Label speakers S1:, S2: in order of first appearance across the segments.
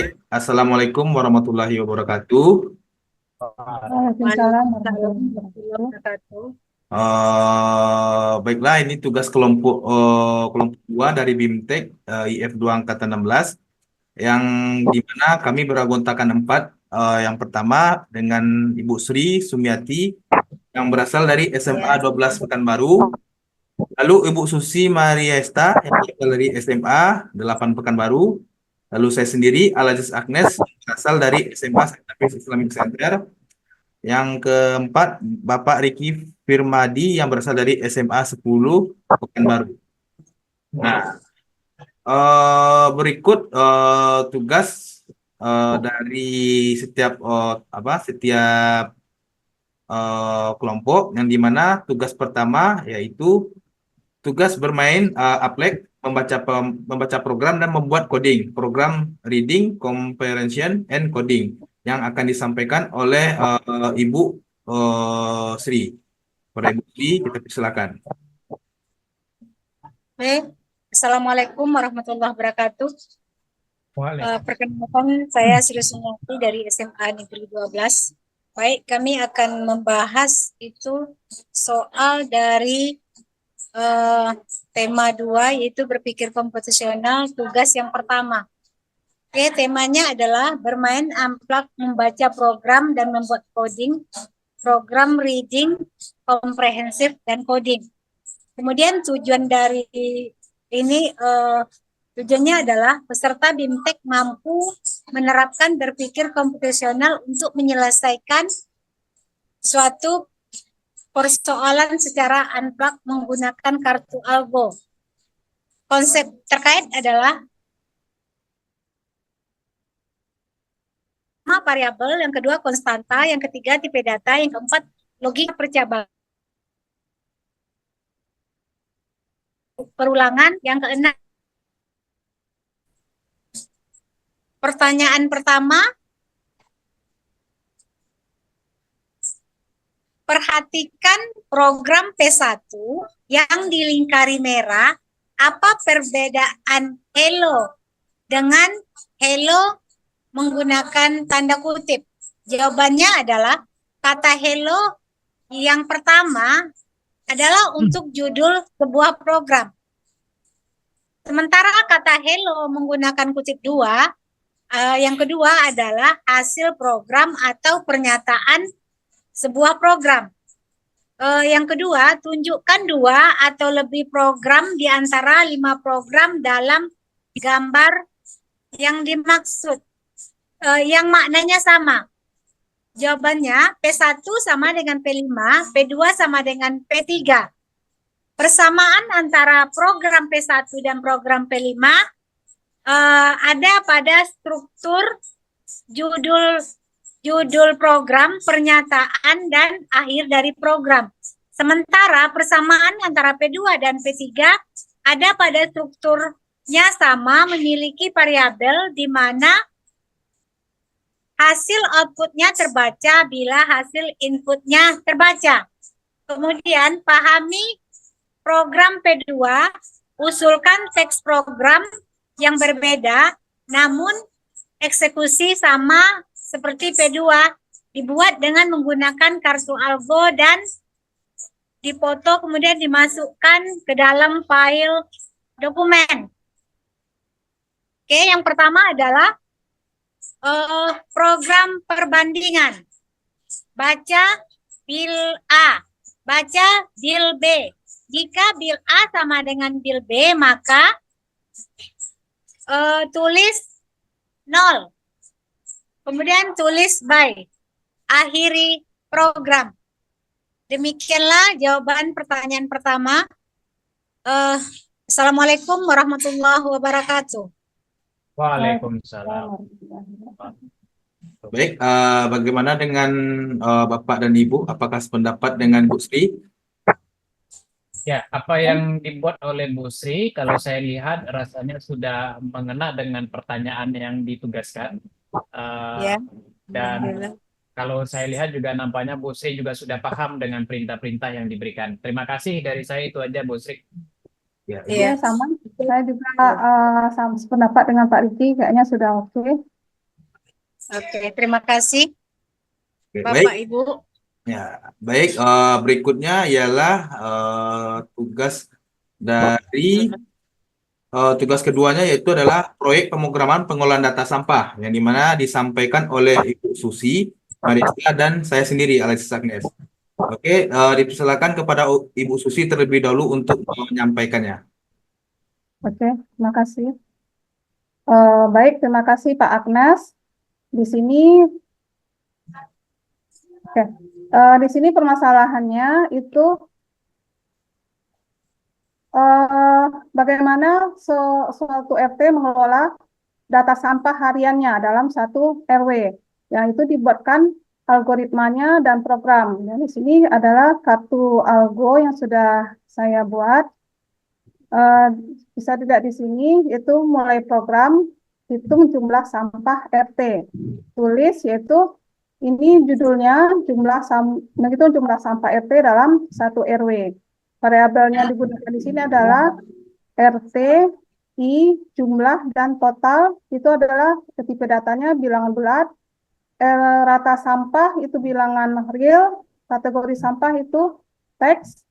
S1: Baik, Assalamualaikum warahmatullahi wabarakatuh.
S2: Waalaikumsalam warahmatullahi
S3: Warahmatullahi
S2: wabarakatuh.
S3: wabarakatuh.
S1: Baiklah, ini tugas kelompok 2 dari BIMTEK IF 2 angkatan 16 yang dimana kami beranggotakan 4. Yang pertama dengan Ibu Sri Sumiati yang berasal dari SMA 12 Pekanbaru. Lalu Ibu Susi Mariesta yang berasal dari SMA 8 Pekanbaru. Lalu saya sendiri Al-Aziz Agnes yang berasal dari SMA Saint Islamic Center. Yang keempat, Bapak Riki Firmadi yang berasal dari SMA 10 Pekanbaru. Nah, berikut tugas dari setiap kelompok, yang dimana tugas pertama yaitu tugas bermain Applek, membaca program dan membuat coding, program reading, comprehension, and coding yang akan disampaikan oleh Ibu Sri. Pada Ibu Sri, kita persilakan.
S3: Baik. Assalamualaikum warahmatullahi wabarakatuh. Perkenalkan, saya Sri Sumiati dari SMA Negeri 12. Baik, kami akan membahas itu soal dari tema 2, yaitu berpikir komputasional, tugas yang pertama. Oke, temanya adalah bermain amplak, membaca program dan membuat coding, program reading, komprehensif, dan coding. Kemudian tujuan dari ini, tujuannya adalah peserta BIMTEK mampu menerapkan berpikir komputasional untuk menyelesaikan suatu persoalan secara unplug menggunakan kartu algo. Konsep terkait adalah variabel, yang kedua konstanta, yang ketiga tipe data, yang keempat logika percabangan. Perulangan, yang keenam. Pertanyaan pertama, perhatikan program P1 yang dilingkari merah. Apa perbedaan hello dengan hello menggunakan tanda kutip? Jawabannya adalah kata hello yang pertama adalah untuk judul sebuah program. Sementara kata hello menggunakan kutip 2, yang kedua adalah hasil program atau pernyataan sebuah program. Yang kedua, tunjukkan 2 atau lebih program di antara 5 program dalam gambar yang dimaksud, yang maknanya sama. Jawabannya P1 sama dengan P5, P2 sama dengan P3. Persamaan antara program P1 dan program P5 ada pada struktur judul program, pernyataan, dan akhir dari program. Sementara persamaan antara P2 dan P3 ada pada strukturnya sama, memiliki variabel di mana hasil outputnya terbaca bila hasil inputnya terbaca. Kemudian pahami program P2, usulkan teks program yang berbeda, namun eksekusi sama seperti P2, dibuat dengan menggunakan kartu algo dan dipoto kemudian dimasukkan ke dalam file dokumen. Oke, yang pertama adalah program perbandingan. Baca bil A, baca bil B. Jika bil A sama dengan bil B, maka tulis 0. Kemudian tulis by. Akhiri program. Demikianlah jawaban pertanyaan pertama. Assalamualaikum warahmatullahi wabarakatuh.
S4: Waalaikumsalam.
S1: Baik, bagaimana dengan Bapak dan Ibu? Apakah sependapat dengan Bu Sri?
S4: Ya, apa yang dibuat oleh Bu Sri, kalau saya lihat rasanya sudah mengena dengan pertanyaan yang ditugaskan.
S3: Ya.
S4: Dan kalau saya lihat juga nampaknya Bu Sri juga sudah paham dengan perintah-perintah yang diberikan. Terima kasih dari saya, itu aja Bu Sri.
S1: Ya,
S2: Iya, sama. Saya juga sama sependapat dengan Pak Riki, kayaknya sudah oke.
S3: Oke, terima kasih
S1: Oke,
S3: Bapak
S1: baik.
S3: Ibu.
S1: Ya, baik. Berikutnya ialah tugas dari tugas keduanya yaitu adalah proyek pemrograman pengolahan data sampah yang dimana disampaikan oleh Ibu Susi, Marista, dan saya sendiri Alexis Agnes. Oke, dipersilakan kepada Ibu Susi terlebih dahulu untuk menyampaikannya.
S2: Oke, terima kasih. Baik, terima kasih Pak Agnes. Di sini, oke, di sini permasalahannya itu bagaimana suatu RT mengelola data sampah hariannya dalam satu RW, yang itu dibuatkan algoritmanya dan program. Dan di sini adalah kartu algo yang sudah saya buat. Bisa tidak di sini itu mulai program hitung jumlah sampah RT. Tulis yaitu ini judulnya menghitung jumlah sampah RT dalam satu RW. Variabel yang digunakan di sini adalah RT, I, jumlah, dan total. Itu adalah tipe datanya bilangan bulat. Rata sampah itu bilangan real. Kategori sampah itu teks.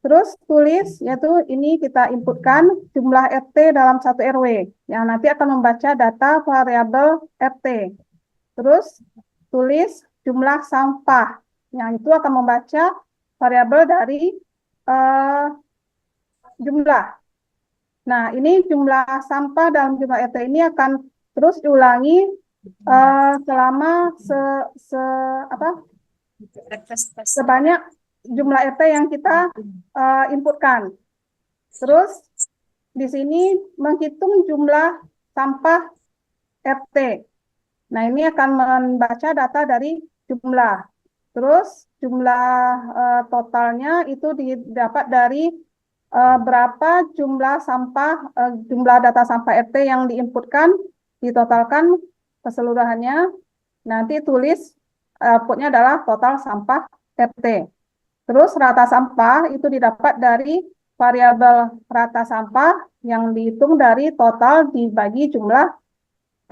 S2: Terus tulis, yaitu ini kita inputkan jumlah RT dalam satu RW. Yang nanti akan membaca data variabel RT. Terus tulis jumlah sampah. Yang itu akan membaca variabel dari jumlah. Nah, ini jumlah sampah dalam jumlah RT ini akan terus diulangi selama sebanyak jumlah RT yang kita inputkan. Terus di sini menghitung jumlah sampah RT. Nah, ini akan membaca data dari jumlah. Terus jumlah totalnya itu didapat dari berapa jumlah sampah, jumlah data sampah RT yang diinputkan, ditotalkan keseluruhannya. Nanti tulis outputnya adalah total sampah RT. Terus rata sampah itu didapat dari variabel rata sampah yang dihitung dari total dibagi jumlah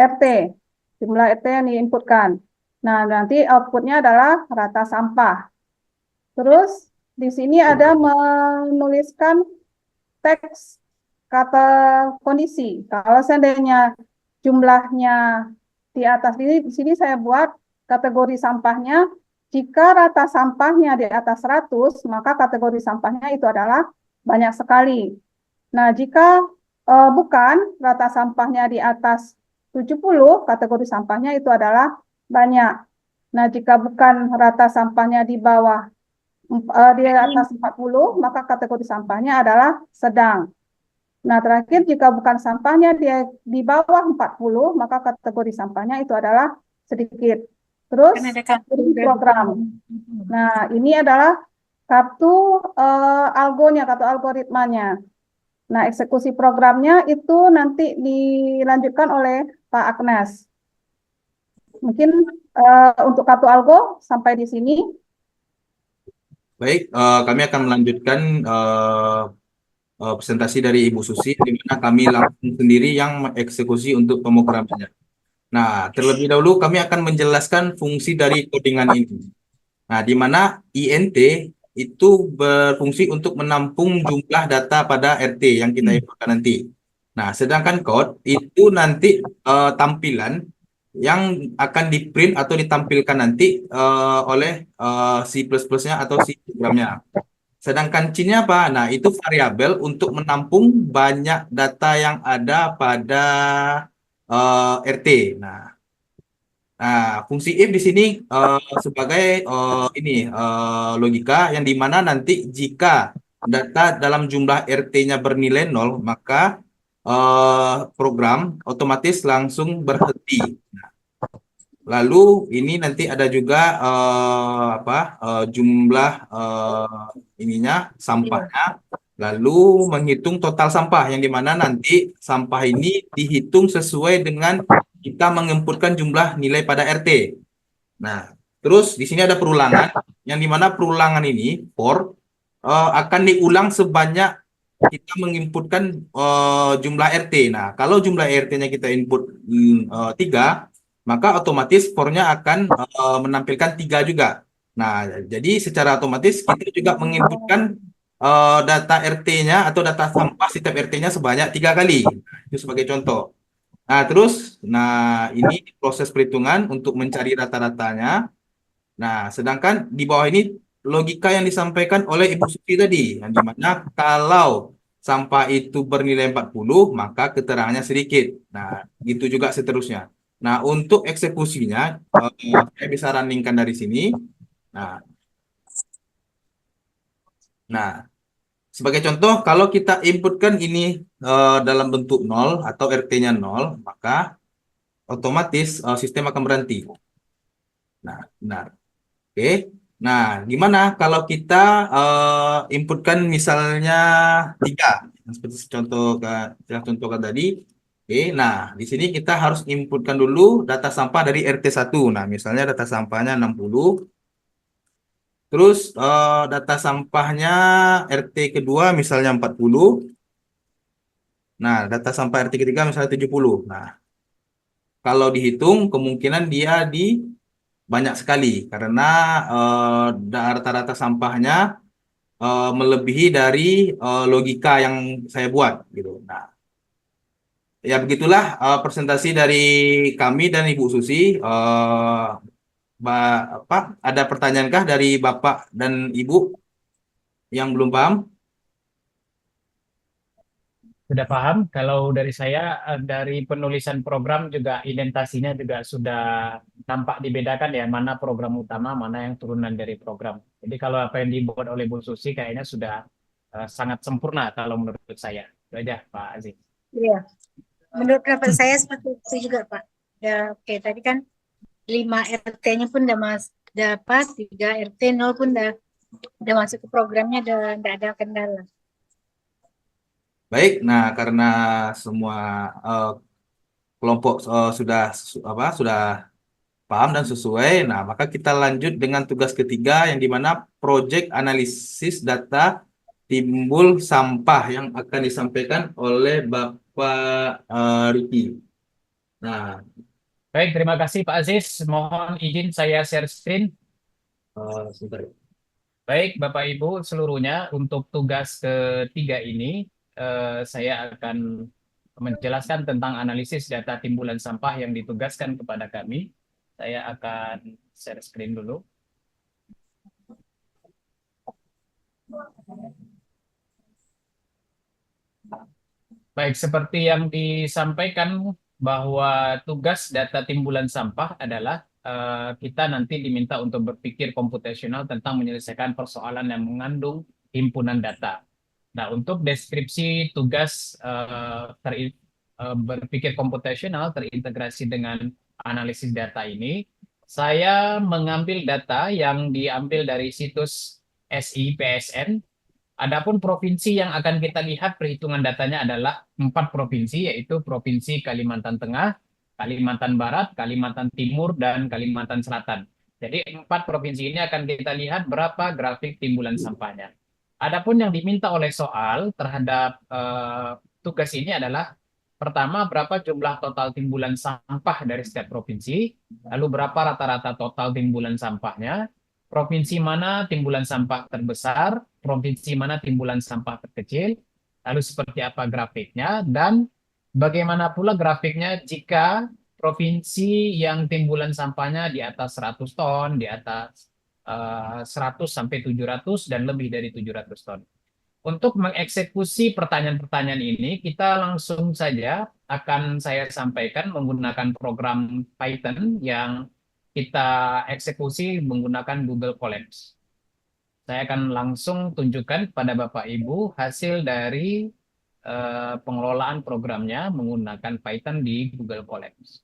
S2: RT. Jumlah RT yang diinputkan. Nah, nanti outputnya adalah rata sampah. Terus di sini ada menuliskan teks kata kondisi. Kalau seandainya jumlahnya di atas ini, di sini saya buat kategori sampahnya. Jika rata sampahnya di atas 100, maka kategori sampahnya itu adalah banyak sekali. Nah, jika bukan rata sampahnya di atas 70, kategori sampahnya itu adalah banyak. Nah, jika bukan rata sampahnya di bawah di atas 40, maka kategori sampahnya adalah sedang. Nah, terakhir jika bukan sampahnya di bawah 40, maka kategori sampahnya itu adalah sedikit. Terus program. Nah, ini adalah kartu algonya, kartu algoritmanya. Nah, eksekusi programnya itu nanti dilanjutkan oleh Pak Agnes. Mungkin untuk kartu algo sampai di sini.
S1: Baik, kami akan melanjutkan presentasi dari Ibu Susi, di mana kami langsung sendiri yang mengeksekusi untuk pemrogramannya. Nah, terlebih dahulu kami akan menjelaskan fungsi dari codingan ini. Nah, di mana INT itu berfungsi untuk menampung jumlah data pada RT yang kita inputkan nanti. Nah, sedangkan code itu nanti tampilan yang akan di-print atau ditampilkan nanti oleh C++-nya atau C programnya. Sedangkan C-nya apa? Nah, itu variabel untuk menampung banyak data yang ada pada RT. Nah, fungsi if di sini sebagai logika yang dimana nanti jika data dalam jumlah RT-nya bernilai 0, maka program otomatis langsung berhenti. Lalu ini nanti ada juga jumlah sampahnya, lalu menghitung total sampah yang dimana nanti sampah ini dihitung sesuai dengan kita menginputkan jumlah nilai pada RT. Nah, terus di sini ada perulangan yang dimana perulangan ini akan diulang sebanyak kita menginputkan jumlah RT. Nah, kalau jumlah RT-nya kita input 3, maka otomatis fornya akan menampilkan 3 juga. Nah, jadi secara otomatis kita juga menginputkan data RT-nya atau data sampah setiap RT-nya sebanyak 3 kali. Itu sebagai contoh. Nah, terus, ini proses perhitungan untuk mencari rata-ratanya. Nah, sedangkan di bawah ini logika yang disampaikan oleh Ibu Suci tadi, yang dimana kalau sampah itu bernilai 40, maka keterangannya sedikit. Nah, gitu juga seterusnya. Nah, untuk eksekusinya, saya bisa runningkan dari sini. Nah, nah, sebagai contoh, kalau kita inputkan ini dalam bentuk 0 atau RT-nya 0, maka otomatis sistem akan berhenti. Nah, benar. Oke. Nah, gimana kalau kita inputkan misalnya 3, seperti contoh tadi. Oke, nah di sini kita harus inputkan dulu data sampah dari RT1. Nah, misalnya data sampahnya 60. Terus data sampahnya RT kedua misalnya 40. Nah, data sampah RT ketiga misalnya 70. Nah, kalau dihitung kemungkinan dia di banyak sekali karena rata-rata sampahnya melebihi dari logika yang saya buat gitu. Nah, ya begitulah presentasi dari kami dan Ibu Susi. Ada pertanyaankah dari Bapak dan Ibu yang belum paham?
S4: Sudah paham? Kalau dari saya, dari penulisan program juga identasinya juga sudah tampak dibedakan ya, mana program utama, mana yang turunan dari program. Jadi kalau apa yang dibuat oleh Bu Susi kayaknya sudah sangat sempurna kalau menurut saya. Itu aja Pak Aziz.
S3: Iya, menurut pendapat saya seperti itu juga, Pak. Ya, oke, tadi kan 5 RT-nya pun udah pas, 3 RT 0 pun udah masuk ke programnya, udah ada kendala.
S1: Baik, nah karena semua kelompok sudah paham dan sesuai, nah maka kita lanjut dengan tugas ketiga yang dimana proyek analisis data timbul sampah yang akan disampaikan oleh Bapak Riki. Nah,
S4: Baik, terima kasih Pak Aziz. Mohon izin saya share screen.
S1: sebentar.
S4: Baik, Bapak Ibu seluruhnya, untuk tugas ketiga ini, saya akan menjelaskan tentang analisis data timbulan sampah yang ditugaskan kepada kami. Saya akan share screen dulu. Baik, seperti yang disampaikan bahwa tugas data timbulan sampah adalah kita nanti diminta untuk berpikir komputasional tentang menyelesaikan persoalan yang mengandung himpunan data. Nah, untuk deskripsi tugas berpikir komputasional terintegrasi dengan analisis data ini, saya mengambil data yang diambil dari situs SIPSN. Adapun provinsi yang akan kita lihat perhitungan datanya adalah 4 provinsi, yaitu Provinsi Kalimantan Tengah, Kalimantan Barat, Kalimantan Timur, dan Kalimantan Selatan. Jadi 4 provinsi ini akan kita lihat berapa grafik timbulan sampahnya. Adapun yang diminta oleh soal terhadap tugas ini adalah pertama, berapa jumlah total timbulan sampah dari setiap provinsi, lalu berapa rata-rata total timbulan sampahnya, provinsi mana timbulan sampah terbesar, provinsi mana timbulan sampah terkecil, lalu seperti apa grafiknya, dan bagaimana pula grafiknya jika provinsi yang timbulan sampahnya di atas 100 ton, di atas 100 sampai 700 dan lebih dari 700 ton. Untuk mengeksekusi pertanyaan-pertanyaan ini, kita langsung saja akan saya sampaikan menggunakan program Python yang kita eksekusi menggunakan Google Colabs. Saya akan langsung tunjukkan pada Bapak Ibu hasil dari pengelolaan programnya menggunakan Python di Google Colabs.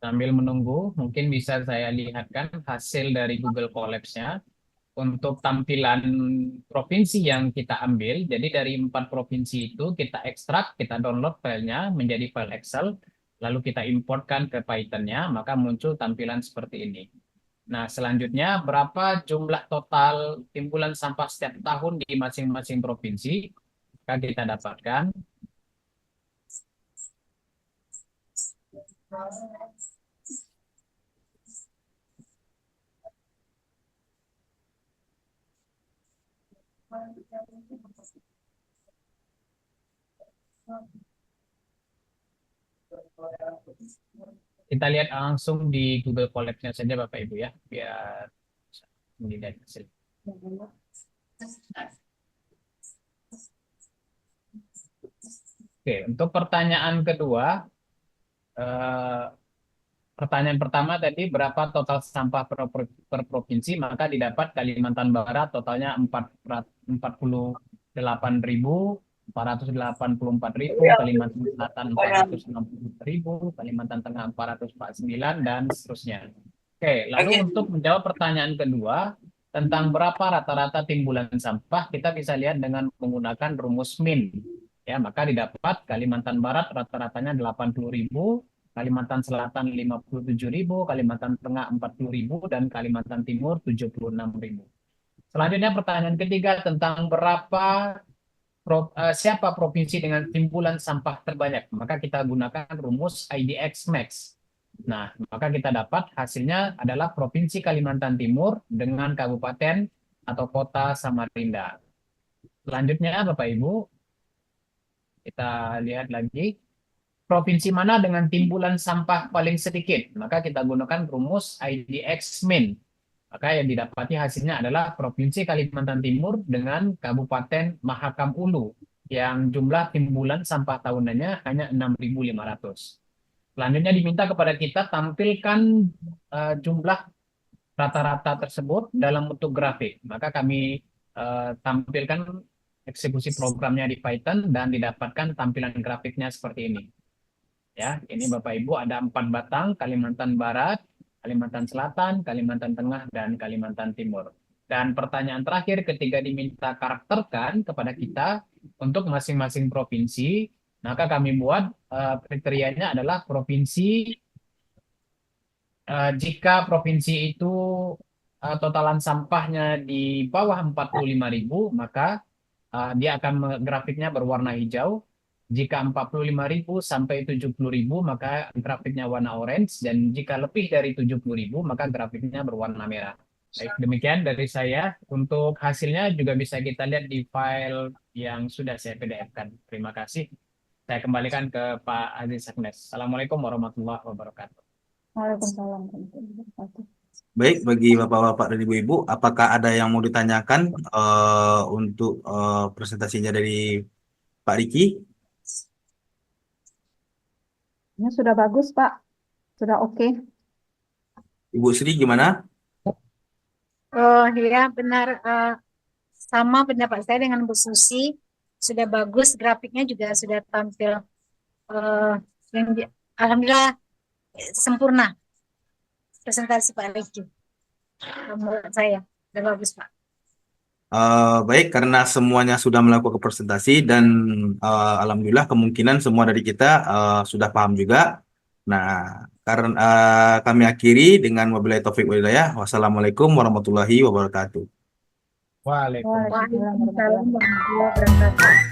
S4: Sambil menunggu, mungkin bisa saya lihatkan hasil dari Google Colabs-nya. untuk tampilan provinsi yang kita ambil. Jadi dari 4 provinsi itu kita ekstrak, kita download filenya menjadi file Excel, lalu kita importkan ke Python-nya, maka muncul tampilan seperti ini. Nah, selanjutnya berapa jumlah total timbulan sampah setiap tahun di masing-masing provinsi? Maka kita dapatkan kita lihat langsung di Google Colab-nya saja Bapak Ibu ya, biar melihat hasil. Oke, untuk pertanyaan kedua, pertanyaan pertama tadi berapa total sampah per provinsi, maka didapat Kalimantan Barat totalnya 48.484.000, Kalimantan Selatan 460.000, Kalimantan Tengah 449, dan seterusnya. Oke, lalu untuk menjawab pertanyaan kedua tentang berapa rata-rata timbulan sampah, kita bisa lihat dengan menggunakan rumus min. Ya, maka didapat Kalimantan Barat rata-ratanya 80.000, Kalimantan Selatan 57.000, Kalimantan Tengah 40.000, dan Kalimantan Timur 76.000. Selanjutnya pertanyaan ketiga tentang siapa provinsi dengan timbulan sampah terbanyak. Maka kita gunakan rumus IDX Max. Nah, maka kita dapat hasilnya adalah Provinsi Kalimantan Timur dengan kabupaten atau kota Samarinda. Selanjutnya Bapak Ibu, kita lihat lagi. Provinsi mana dengan timbulan sampah paling sedikit? Maka kita gunakan rumus IDX min. Maka yang didapati hasilnya adalah Provinsi Kalimantan Timur dengan Kabupaten Mahakam Ulu yang jumlah timbulan sampah tahunannya hanya 6.500. Selanjutnya diminta kepada kita tampilkan jumlah rata-rata tersebut dalam bentuk grafik. Maka kami tampilkan eksekusi programnya di Python dan didapatkan tampilan grafiknya seperti ini. Ya, ini Bapak Ibu ada 4 batang, Kalimantan Barat, Kalimantan Selatan, Kalimantan Tengah, dan Kalimantan Timur. Dan pertanyaan terakhir ketika diminta karakterkan kepada kita untuk masing-masing provinsi, maka kami buat kriterianya adalah provinsi, jika provinsi itu totalan sampahnya di bawah 45.000, maka dia akan grafiknya berwarna hijau. Jika 45.000 sampai 70.000, maka grafiknya warna orange. Dan jika lebih dari 70.000, maka grafiknya berwarna merah. Baik, demikian dari saya. Untuk hasilnya juga bisa kita lihat di file yang sudah saya PDF-kan. Terima kasih. Saya kembalikan ke Pak Aziz Agnes. Assalamualaikum warahmatullahi wabarakatuh.
S2: Waalaikumsalam warahmatullahi wabarakatuh.
S1: Baik, bagi Bapak-Bapak dan Ibu-Ibu, apakah ada yang mau ditanyakan untuk presentasinya dari Pak Riki?
S2: Ini sudah bagus, Pak. Sudah oke.
S1: Ibu Sri gimana?
S3: Oh iya benar, sama pendapat saya dengan Bu Susi, sudah bagus, grafiknya juga sudah tampil, alhamdulillah sempurna presentasi Pak Riki. Menurut saya sudah bagus Pak.
S1: Baik, karena semuanya sudah melakukan presentasi dan alhamdulillah kemungkinan semua dari kita sudah paham juga. Nah, karena kami akhiri dengan wabillahi taufiq wal hidayah. Wassalamualaikum warahmatullahi wabarakatuh.
S4: Waalaikumsalam.
S3: Waalaikumsalam warahmatullahi wabarakatuh.